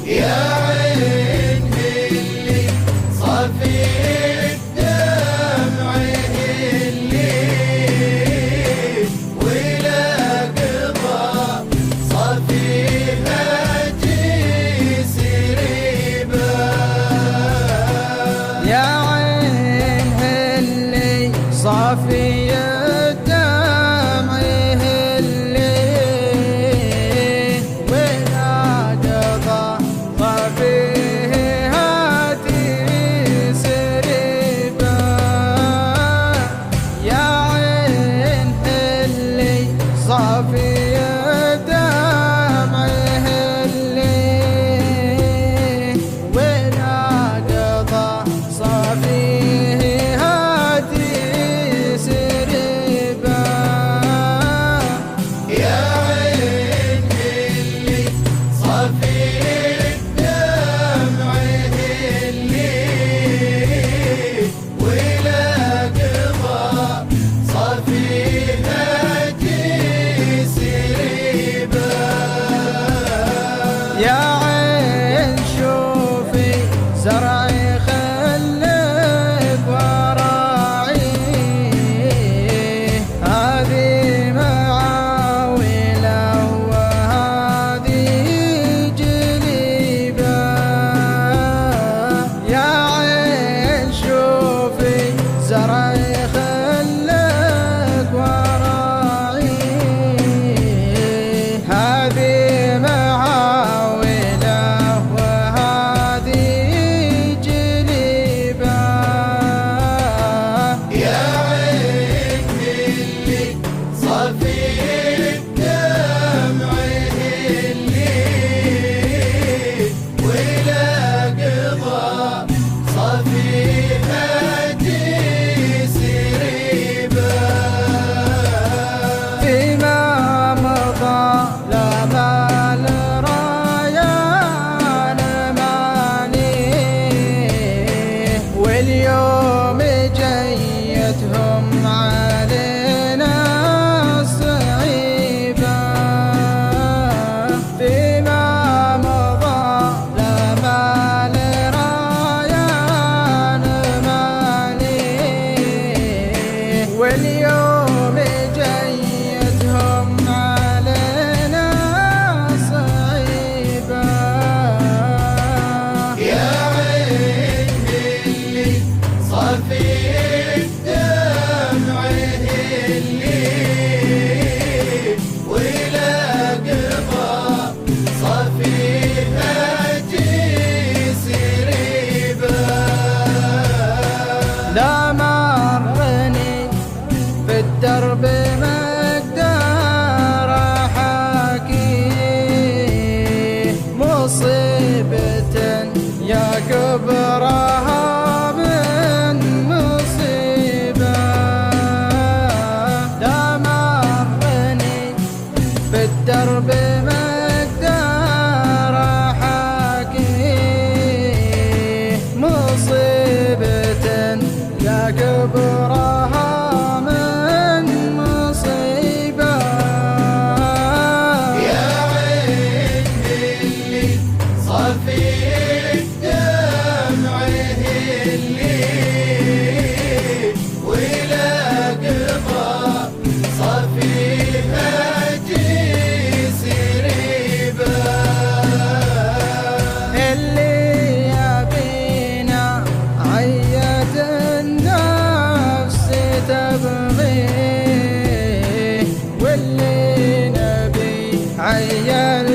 يا عين اللي صافي الدمع اللي ولا قضى صافيها جسر باب. يا عين اللي صافي صافي دمعه اللي ولا قضى صافيه هاتي سربا. يا عين اللي صافي دمعه اللي ولا قضى صافيه يا عين شوفي زرعي خلف وراعيه هذه معاوله وهذه جليبه. يا عين شوفي زرعي خلف وراعيه هذه اليوم جيتهم علينا صعيبة فيما مضى لا مال رايان ماليه واليوم جيتهم علينا صعيبة. يا عين اللي صافي الدمع اللي ولا قضى صافيها جسر باب. لا مرني في الدرب مقدار حكيه مصيبة يا كبرها بالدرب مقدار حكيه مصيبة يا كبرها من مصيبة. يا عين اللي صافي الدمع اللي ولا قضى صافيها تبغيه واللي نبي عيال